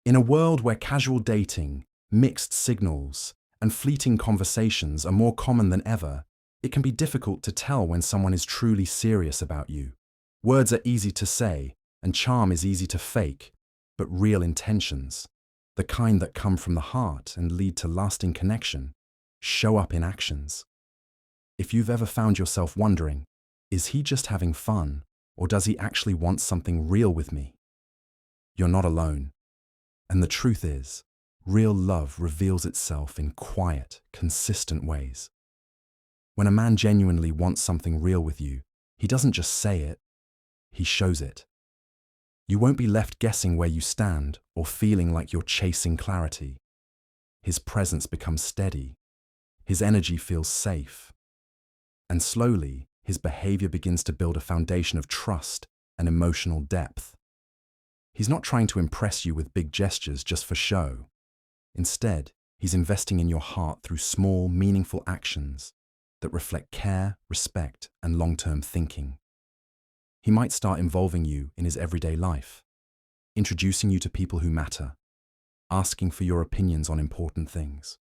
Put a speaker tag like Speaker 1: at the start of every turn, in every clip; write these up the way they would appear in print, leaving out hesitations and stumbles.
Speaker 1: In a world where casual dating, mixed signals, and fleeting conversations are more common than ever, it can be difficult to tell when someone is truly serious about you. Words are easy to say, and charm is easy to fake, but real intentions, the kind that come from the heart and lead to lasting connection, show up in actions. If you've ever found yourself wondering, is he just having fun, or does he actually want something real with me? You're not alone. And the truth is, real love reveals itself in quiet, consistent ways. When a man genuinely wants something real with you, he doesn't just say it, he shows it. You won't be left guessing where you stand or feeling like you're chasing clarity. His presence becomes steady. His energy feels safe. And slowly, his behavior begins to build a foundation of trust and emotional depth. He's not trying to impress you with big gestures just for show. Instead, he's investing in your heart through small, meaningful actions that reflect care, respect, and long-term thinking. He might start involving you in his everyday life, introducing you to people who matter, asking for your opinions on important things,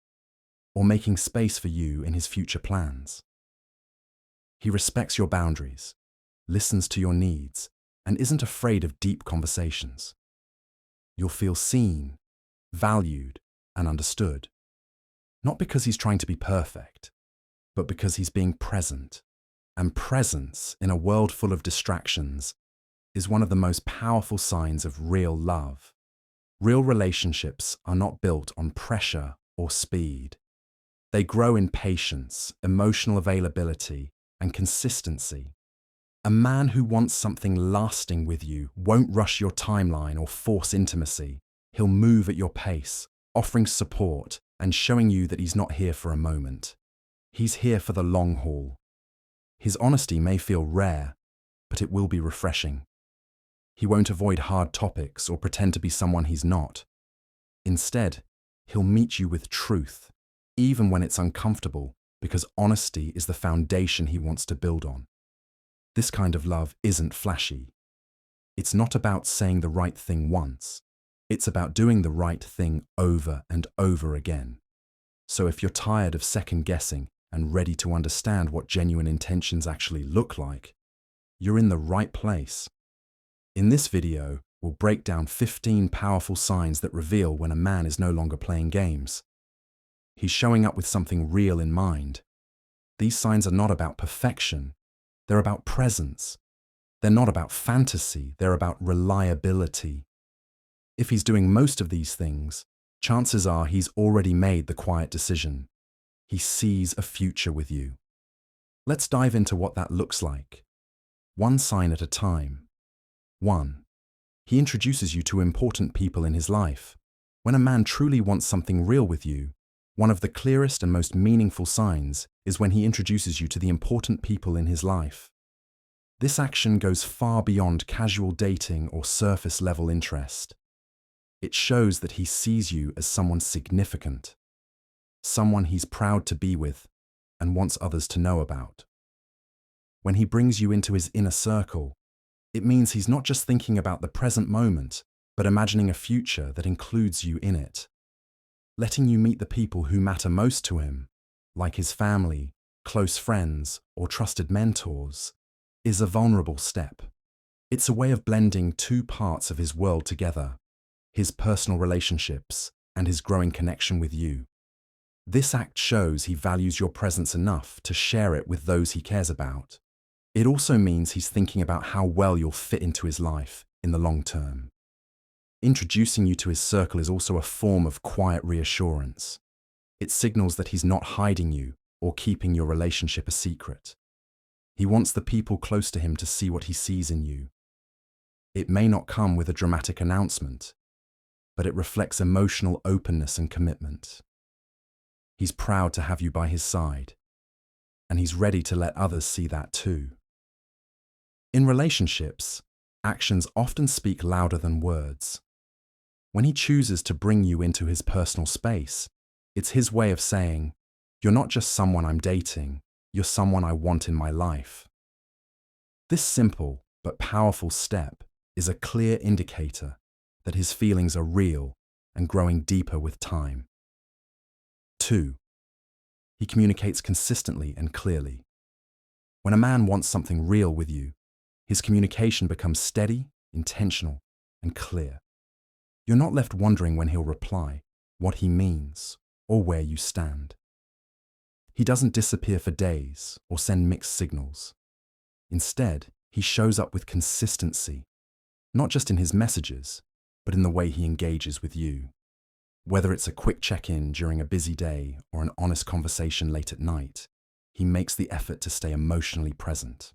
Speaker 1: or making space for you in his future plans. He respects your boundaries, listens to your needs, and isn't afraid of deep conversations. You'll feel seen, valued, and understood. Not because he's trying to be perfect, but because he's being present. And presence in a world full of distractions is one of the most powerful signs of real love. Real relationships are not built on pressure or speed. They grow in patience, emotional availability, and consistency. A man who wants something lasting with you won't rush your timeline or force intimacy. He'll move at your pace, offering support and showing you that he's not here for a moment. He's here for the long haul. His honesty may feel rare, but it will be refreshing. He won't avoid hard topics or pretend to be someone he's not. Instead, he'll meet you with truth, even when it's uncomfortable, because honesty is the foundation he wants to build on. This kind of love isn't flashy. It's not about saying the right thing once. It's about doing the right thing over and over again. So if you're tired of second-guessing and ready to understand what genuine intentions actually look like, you're in the right place. In this video, we'll break down 15 powerful signs that reveal when a man is no longer playing games. He's showing up with something real in mind. These signs are not about perfection. They're about presence. They're not about fantasy. They're about reliability. If he's doing most of these things, chances are he's already made the quiet decision. He sees a future with you. Let's dive into what that looks like. One sign at a time. 1. He introduces you to important people in his life. When a man truly wants something real with you, one of the clearest and most meaningful signs is when he introduces you to the important people in his life. This action goes far beyond casual dating or surface-level interest. It shows that he sees you as someone significant, someone he's proud to be with and wants others to know about. When he brings you into his inner circle, it means he's not just thinking about the present moment, but imagining a future that includes you in it. Letting you meet the people who matter most to him, like his family, close friends, or trusted mentors, is a vulnerable step. It's a way of blending two parts of his world together, his personal relationships and his growing connection with you. This act shows he values your presence enough to share it with those he cares about. It also means he's thinking about how well you'll fit into his life in the long term. Introducing you to his circle is also a form of quiet reassurance. It signals that he's not hiding you or keeping your relationship a secret. He wants the people close to him to see what he sees in you. It may not come with a dramatic announcement, but it reflects emotional openness and commitment. He's proud to have you by his side, and he's ready to let others see that too. In relationships, actions often speak louder than words. When he chooses to bring you into his personal space, it's his way of saying, "You're not just someone I'm dating, you're someone I want in my life." This simple but powerful step is a clear indicator that his feelings are real and growing deeper with time. 2. He communicates consistently and clearly. When a man wants something real with you, his communication becomes steady, intentional, and clear. You're not left wondering when he'll reply, what he means, or where you stand. He doesn't disappear for days or send mixed signals. Instead, he shows up with consistency, not just in his messages, but in the way he engages with you. Whether it's a quick check-in during a busy day or an honest conversation late at night, he makes the effort to stay emotionally present.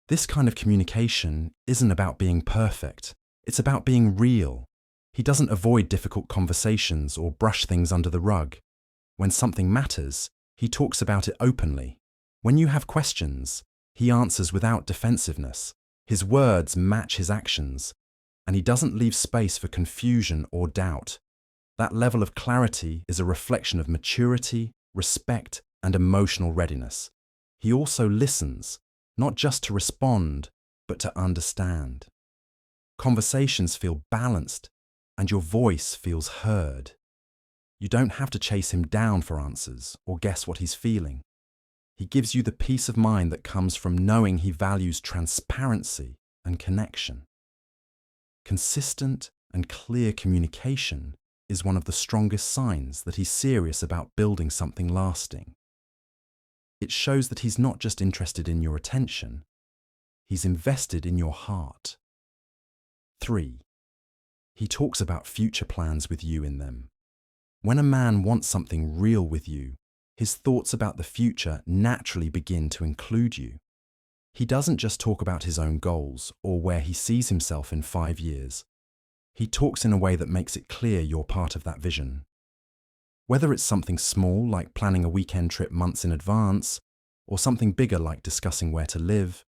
Speaker 1: This kind of communication isn't about being perfect, it's about being real. He doesn't avoid difficult conversations or brush things under the rug. When something matters, he talks about it openly. When you have questions, he answers without defensiveness. His words match his actions, and he doesn't leave space for confusion or doubt. That level of clarity is a reflection of maturity, respect, and emotional readiness. He also listens, not just to respond, but to understand. Conversations feel balanced, and your voice feels heard. You don't have to chase him down for answers or guess what he's feeling. He gives you the peace of mind that comes from knowing he values transparency and connection. Consistent and clear communication is one of the strongest signs that he's serious about building something lasting. It shows that he's not just interested in your attention, he's invested in your heart. 3. He talks about future plans with you in them. When a man wants something real with you, his thoughts about the future naturally begin to include you. He doesn't just talk about his own goals or where he sees himself in 5 years. He talks in a way that makes it clear you're part of that vision. Whether it's something small like planning a weekend trip months in advance, or something bigger like discussing where to live,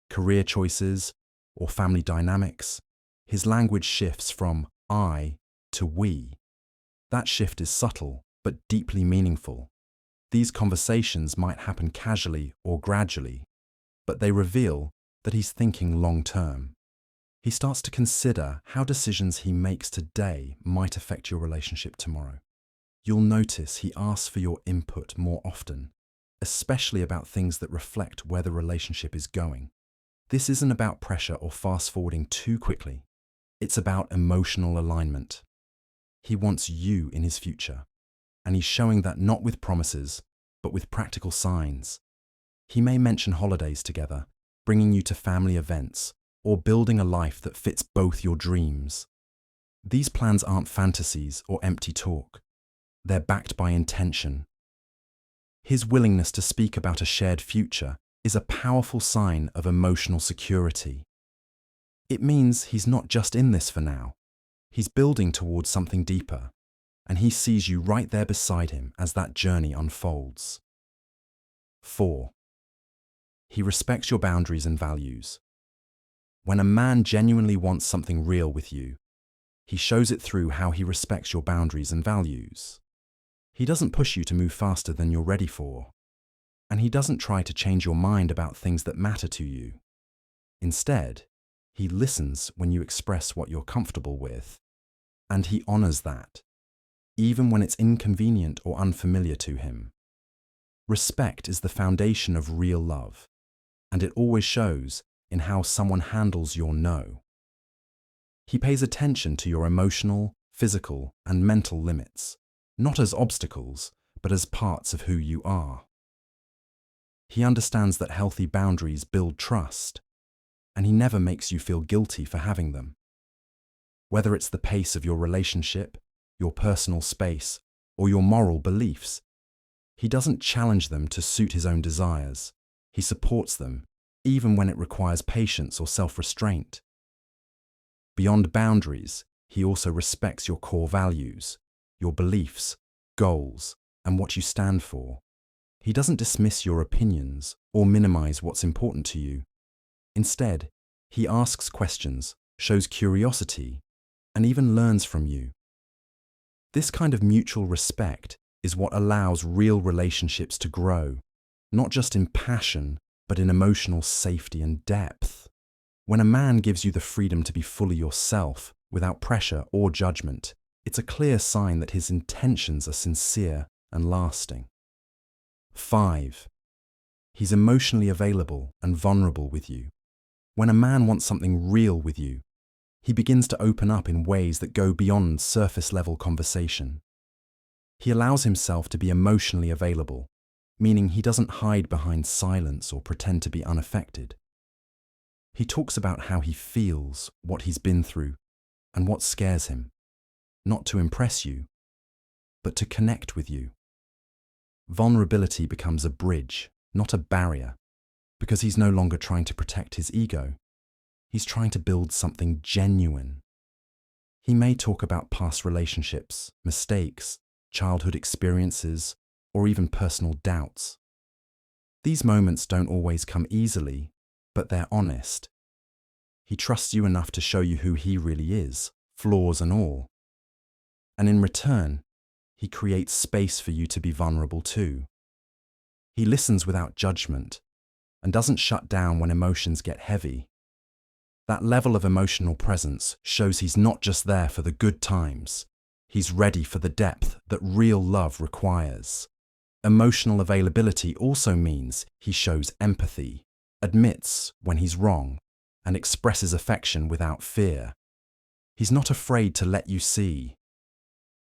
Speaker 1: career choices, or family dynamics, his language shifts from I to we. That shift is subtle, but deeply meaningful. These conversations might happen casually or gradually, but they reveal that he's thinking long-term. He starts to consider how decisions he makes today might affect your relationship tomorrow. You'll notice he asks for your input more often, especially about things that reflect where the relationship is going. This isn't about pressure or fast-forwarding too quickly. It's about emotional alignment. He wants you in his future, and he's showing that not with promises, but with practical signs. He may mention holidays together, bringing you to family events, or building a life that fits both your dreams. These plans aren't fantasies or empty talk. They're backed by intention. His willingness to speak about a shared future is a powerful sign of emotional security. It means he's not just in this for now. He's building towards something deeper, and he sees you right there beside him as that journey unfolds. 4. He respects your boundaries and values. When a man genuinely wants something real with you, he shows it through how he respects your boundaries and values. He doesn't push you to move faster than you're ready for, and he doesn't try to change your mind about things that matter to you. Instead, he listens when you express what you're comfortable with, and he honors that, even when it's inconvenient or unfamiliar to him. Respect is the foundation of real love, and it always shows in how someone handles your no. He pays attention to your emotional, physical, and mental limits, not as obstacles, but as parts of who you are. He understands that healthy boundaries build trust, and he never makes you feel guilty for having them. Whether it's the pace of your relationship, your personal space, or your moral beliefs, he doesn't challenge them to suit his own desires. He supports them, even when it requires patience or self-restraint. Beyond boundaries, he also respects your core values, your beliefs, goals, and what you stand for. He doesn't dismiss your opinions or minimize what's important to you. Instead, he asks questions, shows curiosity, and even learns from you. This kind of mutual respect is what allows real relationships to grow, not just in passion, but in emotional safety and depth. When a man gives you the freedom to be fully yourself, without pressure or judgment, It's a clear sign that his intentions are sincere and lasting. 5. He's emotionally available and vulnerable with you. When a man wants something real with you, he begins to open up in ways that go beyond surface-level conversation. He allows himself to be emotionally available, meaning he doesn't hide behind silence or pretend to be unaffected. He talks about how he feels, what he's been through, and what scares him, not to impress you, but to connect with you. Vulnerability becomes a bridge, not a barrier, because he's no longer trying to protect his ego. He's trying to build something genuine. He may talk about past relationships, mistakes, childhood experiences, or even personal doubts. These moments don't always come easily, but they're honest. He trusts you enough to show you who he really is, flaws and all. And in return, he creates space for you to be vulnerable too. He listens without judgment and doesn't shut down when emotions get heavy. That level of emotional presence shows he's not just there for the good times. He's ready for the depth that real love requires. Emotional availability also means he shows empathy, admits when he's wrong, and expresses affection without fear. He's not afraid to let you see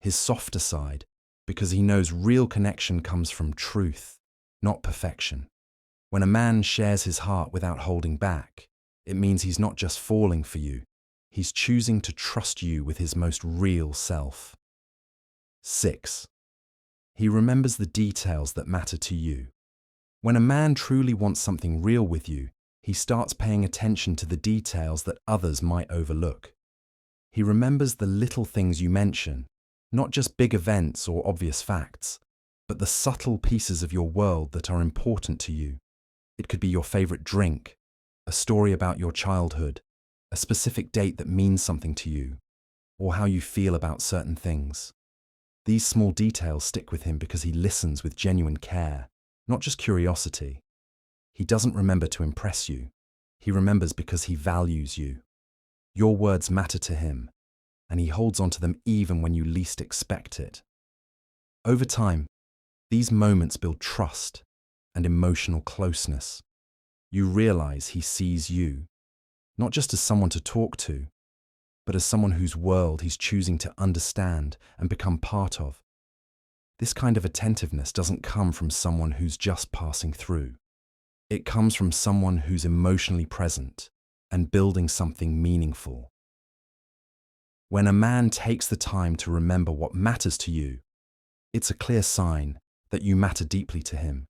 Speaker 1: his softer side, because he knows real connection comes from truth, not perfection. When a man shares his heart without holding back, it means he's not just falling for you, he's choosing to trust you with his most real self. 6. He remembers the details that matter to you. When a man truly wants something real with you, he starts paying attention to the details that others might overlook. He remembers the little things you mention, not just big events or obvious facts, but the subtle pieces of your world that are important to you. It could be your favorite drink, a story about your childhood, a specific date that means something to you, or how you feel about certain things. These small details stick with him because he listens with genuine care, not just curiosity. He doesn't remember to impress you. He remembers because he values you. Your words matter to him, and he holds on to them even when you least expect it. Over time, these moments build trust and emotional closeness. You realize he sees you, not just as someone to talk to, but as someone whose world he's choosing to understand and become part of. This kind of attentiveness doesn't come from someone who's just passing through. It comes from someone who's emotionally present and building something meaningful. When a man takes the time to remember what matters to you, it's a clear sign that you matter deeply to him.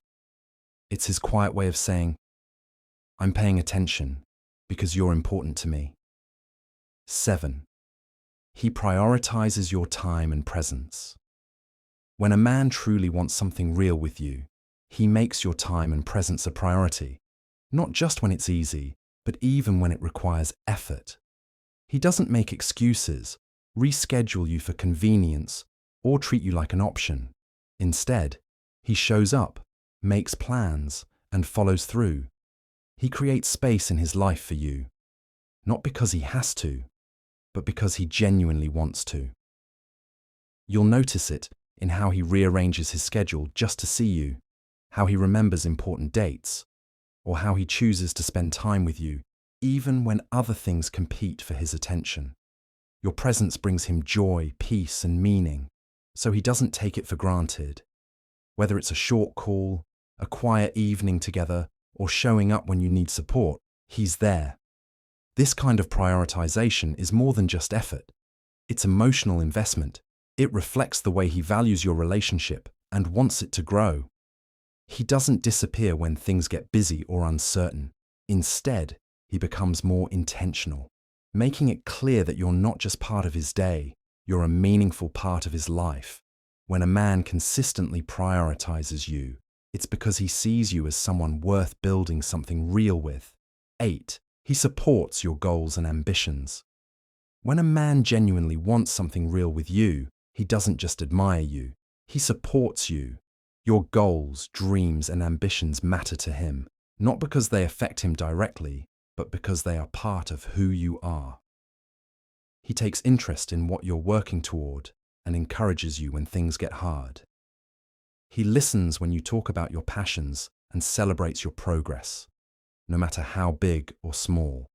Speaker 1: It's his quiet way of saying, "I'm paying attention because you're important to me." 7. He prioritizes your time and presence. When a man truly wants something real with you, he makes your time and presence a priority, not just when it's easy, but even when it requires effort. He doesn't make excuses, reschedule you for convenience, or treat you like an option. Instead, he shows up, makes plans, and follows through. He creates space in his life for you, not because he has to, but because he genuinely wants to. You'll notice it in how he rearranges his schedule just to see you, how he remembers important dates, or how he chooses to spend time with you, even when other things compete for his attention. Your presence brings him joy, peace, and meaning, so he doesn't take it for granted. Whether it's a short call, a quiet evening together, or showing up when you need support, he's there. This kind of prioritization is more than just effort. It's emotional investment. It reflects the way he values your relationship and wants it to grow. He doesn't disappear when things get busy or uncertain. Instead, he becomes more intentional, making it clear that you're not just part of his day, you're a meaningful part of his life. When a man consistently prioritizes you, it's because he sees you as someone worth building something real with. 8. He supports your goals and ambitions. When a man genuinely wants something real with you, he doesn't just admire you, he supports you. Your goals, dreams, and ambitions matter to him, not because they affect him directly, but because they are part of who you are. He takes interest in what you're working toward and encourages you when things get hard. He listens when you talk about your passions and celebrates your progress, no matter how big or small.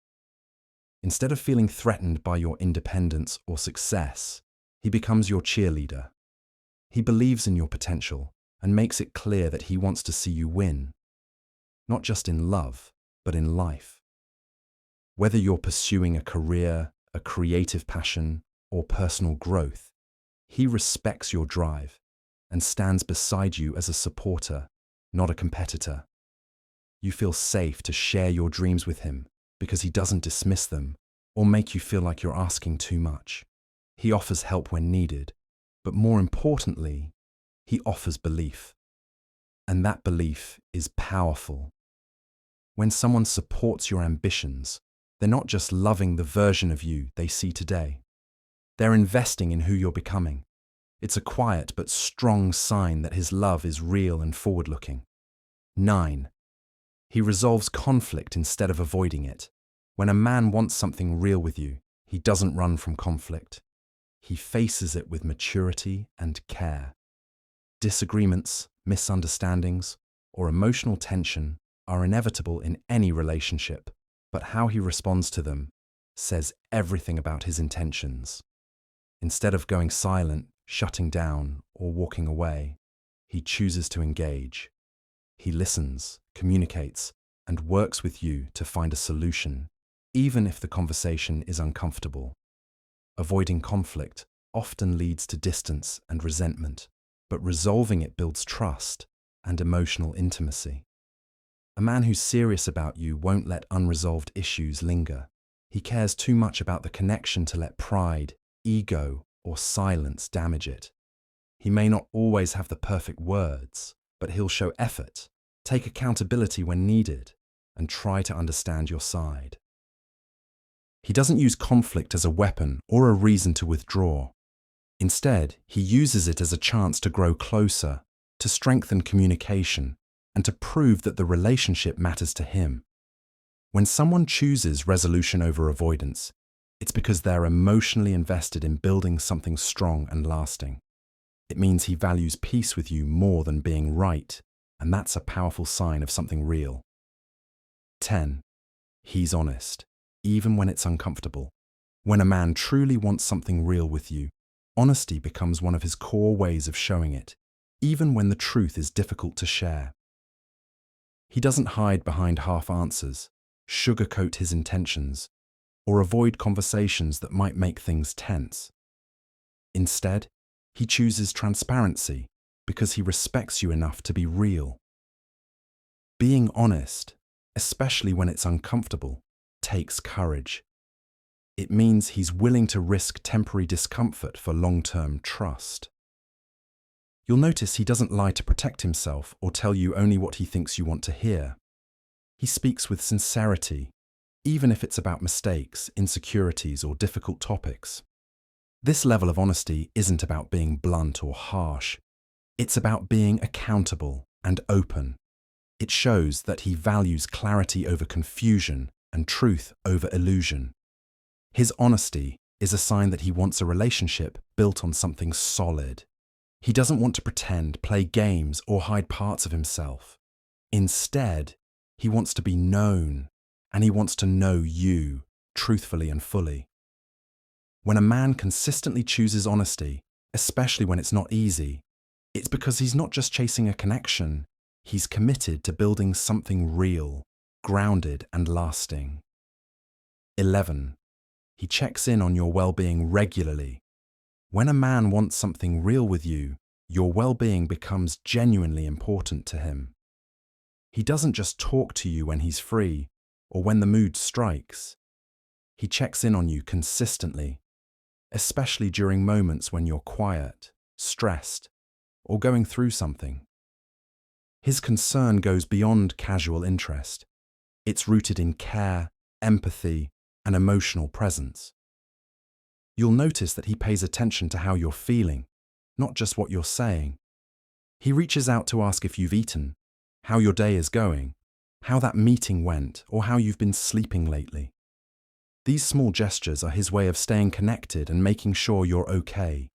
Speaker 1: Instead of feeling threatened by your independence or success, he becomes your cheerleader. He believes in your potential and makes it clear that he wants to see you win, not just in love, but in life. Whether you're pursuing a career, a creative passion, or personal growth, he respects your drive and stands beside you as a supporter, not a competitor. You feel safe to share your dreams with him because he doesn't dismiss them or make you feel like you're asking too much. He offers help when needed, but more importantly, he offers belief. And that belief is powerful. When someone supports your ambitions, they're not just loving the version of you they see today. They're investing in who you're becoming. It's a quiet but strong sign that his love is real and forward-looking. 9. He resolves conflict instead of avoiding it. When a man wants something real with you, he doesn't run from conflict. He faces it with maturity and care. Disagreements, misunderstandings, or emotional tension are inevitable in any relationship, but how he responds to them says everything about his intentions. Instead of going silent, shutting down, or walking away, he chooses to engage. He listens, communicates, and works with you to find a solution, even if the conversation is uncomfortable. Avoiding conflict often leads to distance and resentment, but resolving it builds trust and emotional intimacy. A man who's serious about you won't let unresolved issues linger. He cares too much about the connection to let pride, ego, or silence damage it. He may not always have the perfect words, but he'll show effort, take accountability when needed, and try to understand your side. He doesn't use conflict as a weapon or a reason to withdraw. Instead, he uses it as a chance to grow closer, to strengthen communication, and to prove that the relationship matters to him. When someone chooses resolution over avoidance, it's because they're emotionally invested in building something strong and lasting. It means he values peace with you more than being right, and that's a powerful sign of something real. 10. He's honest, even when it's uncomfortable. When a man truly wants something real with you, honesty becomes one of his core ways of showing it, even when the truth is difficult to share. He doesn't hide behind half answers, sugarcoat his intentions, or avoid conversations that might make things tense. Instead, he chooses transparency because he respects you enough to be real. Being honest, especially when it's uncomfortable, takes courage. It means he's willing to risk temporary discomfort for long-term trust. You'll notice he doesn't lie to protect himself or tell you only what he thinks you want to hear. He speaks with sincerity, even if it's about mistakes, insecurities, or difficult topics. This level of honesty isn't about being blunt or harsh. It's about being accountable and open. It shows that he values clarity over confusion and truth over illusion. His honesty is a sign that he wants a relationship built on something solid. He doesn't want to pretend, play games, or hide parts of himself. Instead, he wants to be known, and he wants to know you, truthfully and fully. When a man consistently chooses honesty, especially when it's not easy, it's because he's not just chasing a connection, he's committed to building something real, grounded and lasting. 11. He checks in on your well-being regularly. When a man wants something real with you, your well-being becomes genuinely important to him. He doesn't just talk to you when he's free or when the mood strikes. He checks in on you consistently, especially during moments when you're quiet, stressed, or going through something. His concern goes beyond casual interest. It's rooted in care, empathy, and emotional presence. You'll notice that he pays attention to how you're feeling, not just what you're saying. He reaches out to ask if you've eaten, how your day is going, how that meeting went, or how you've been sleeping lately. These small gestures are his way of staying connected and making sure you're okay.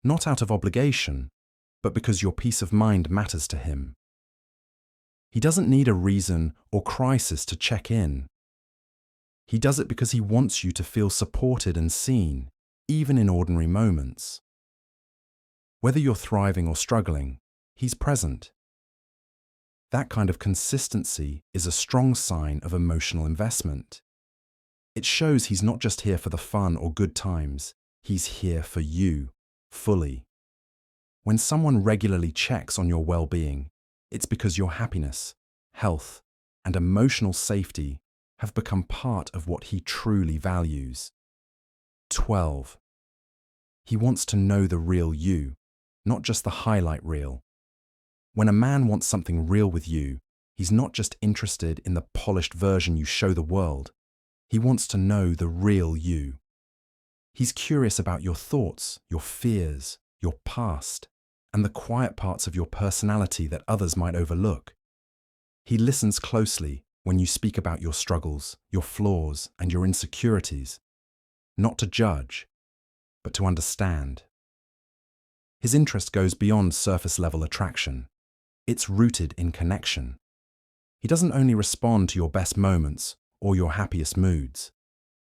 Speaker 1: Not out of obligation, but because your peace of mind matters to him. He doesn't need a reason or crisis to check in. He does it because he wants you to feel supported and seen, even in ordinary moments. Whether you're thriving or struggling, he's present. That kind of consistency is a strong sign of emotional investment. It shows he's not just here for the fun or good times, he's here for you, fully. When someone regularly checks on your well-being, it's because your happiness, health, and emotional safety have become part of what he truly values. 12. He wants to know the real you, not just the highlight reel. When a man wants something real with you, he's not just interested in the polished version you show the world. He wants to know the real you. He's curious about your thoughts, your fears, your past, and the quiet parts of your personality that others might overlook. He listens closely when you speak about your struggles, your flaws, and your insecurities, not to judge, but to understand. His interest goes beyond surface-level attraction. It's rooted in connection. He doesn't only respond to your best moments or your happiest moods.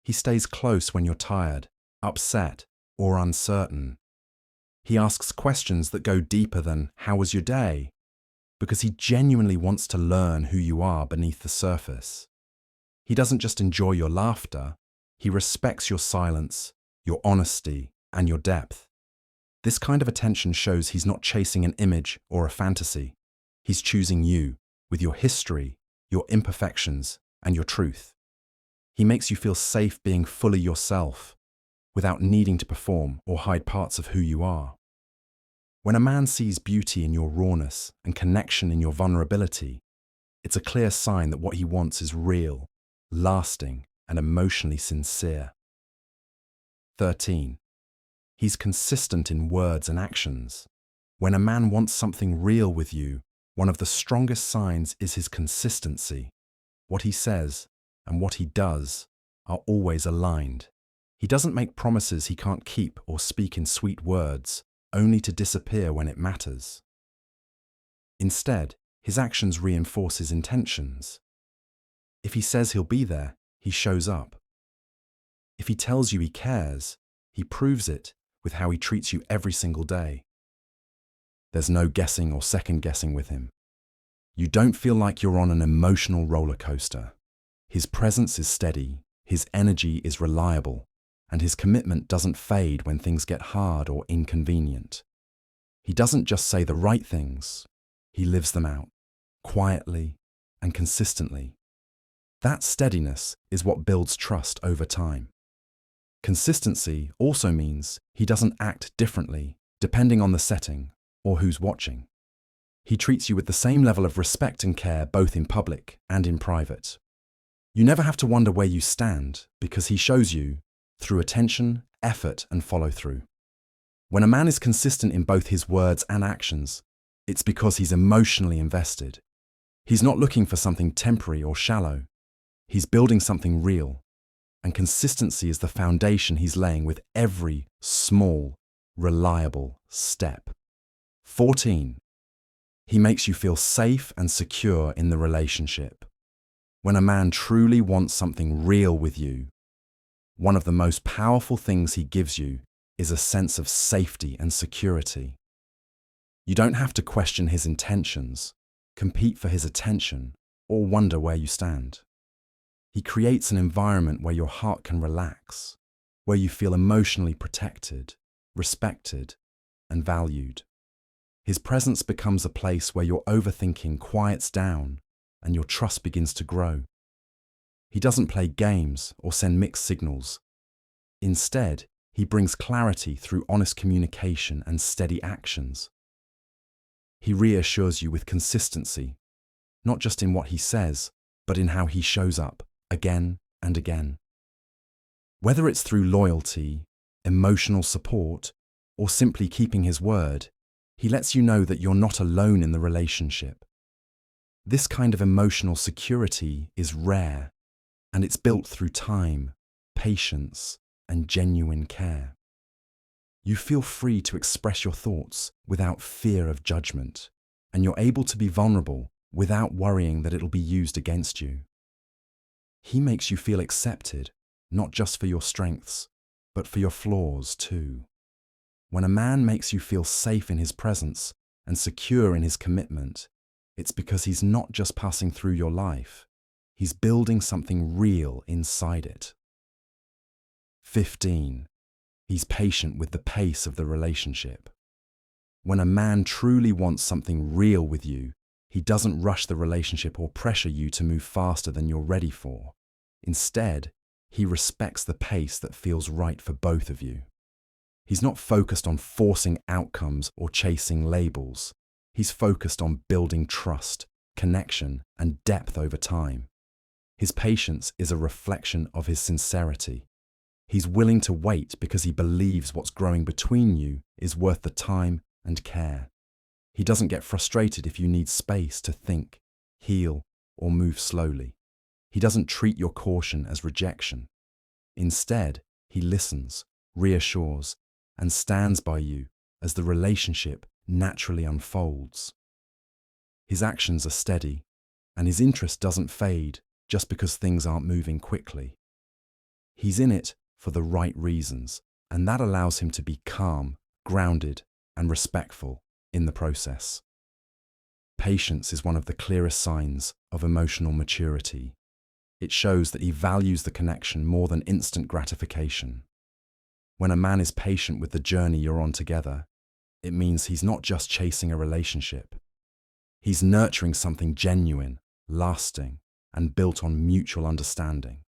Speaker 1: He stays close when you're tired, upset, or uncertain. He asks questions that go deeper than, "How was your day?" because he genuinely wants to learn who you are beneath the surface. He doesn't just enjoy your laughter, he respects your silence, your honesty, and your depth. This kind of attention shows he's not chasing an image or a fantasy. He's choosing you, with your history, your imperfections, and your truth. He makes you feel safe being fully yourself, without needing to perform or hide parts of who you are. When a man sees beauty in your rawness and connection in your vulnerability, it's a clear sign that what he wants is real, lasting, and emotionally sincere. 13. He's consistent in words and actions. When a man wants something real with you, one of the strongest signs is his consistency. What he says and what he does are always aligned. He doesn't make promises he can't keep or speak in sweet words, only to disappear when it matters. Instead, his actions reinforce his intentions. If he says he'll be there, he shows up. If he tells you he cares, he proves it with how he treats you every single day. There's no guessing or second-guessing with him. You don't feel like you're on an emotional roller coaster. His presence is steady, his energy is reliable, and his commitment doesn't fade when things get hard or inconvenient. He doesn't just say the right things, he lives them out, quietly and consistently. That steadiness is what builds trust over time. Consistency also means he doesn't act differently depending on the setting or who's watching. He treats you with the same level of respect and care both in public and in private. You never have to wonder where you stand because he shows you through attention, effort, and follow-through. When a man is consistent in both his words and actions, it's because he's emotionally invested. He's not looking for something temporary or shallow. He's building something real, and consistency is the foundation he's laying with every small, reliable step. 14. He makes you feel safe and secure in the relationship. When a man truly wants something real with you, one of the most powerful things he gives you is a sense of safety and security. You don't have to question his intentions, compete for his attention, or wonder where you stand. He creates an environment where your heart can relax, where you feel emotionally protected, respected, and valued. His presence becomes a place where your overthinking quiets down and your trust begins to grow. He doesn't play games or send mixed signals. Instead, he brings clarity through honest communication and steady actions. He reassures you with consistency, not just in what he says, but in how he shows up again and again. Whether it's through loyalty, emotional support, or simply keeping his word, he lets you know that you're not alone in the relationship. This kind of emotional security is rare, and it's built through time, patience, and genuine care. You feel free to express your thoughts without fear of judgment, and you're able to be vulnerable without worrying that it'll be used against you. He makes you feel accepted, not just for your strengths, but for your flaws too. When a man makes you feel safe in his presence and secure in his commitment, it's because he's not just passing through your life, he's building something real inside it. 15. He's patient with the pace of the relationship. When a man truly wants something real with you, he doesn't rush the relationship or pressure you to move faster than you're ready for. Instead, he respects the pace that feels right for both of you. He's not focused on forcing outcomes or chasing labels. He's focused on building trust, connection, and depth over time. His patience is a reflection of his sincerity. He's willing to wait because he believes what's growing between you is worth the time and care. He doesn't get frustrated if you need space to think, heal, or move slowly. He doesn't treat your caution as rejection. Instead, he listens, reassures, and stands by you as the relationship naturally unfolds. His actions are steady, and his interest doesn't fade just because things aren't moving quickly. He's in it for the right reasons, and that allows him to be calm, grounded, and respectful in the process. Patience is one of the clearest signs of emotional maturity. It shows that he values the connection more than instant gratification. When a man is patient with the journey you're on together, it means he's not just chasing a relationship. He's nurturing something genuine, lasting, and built on mutual understanding.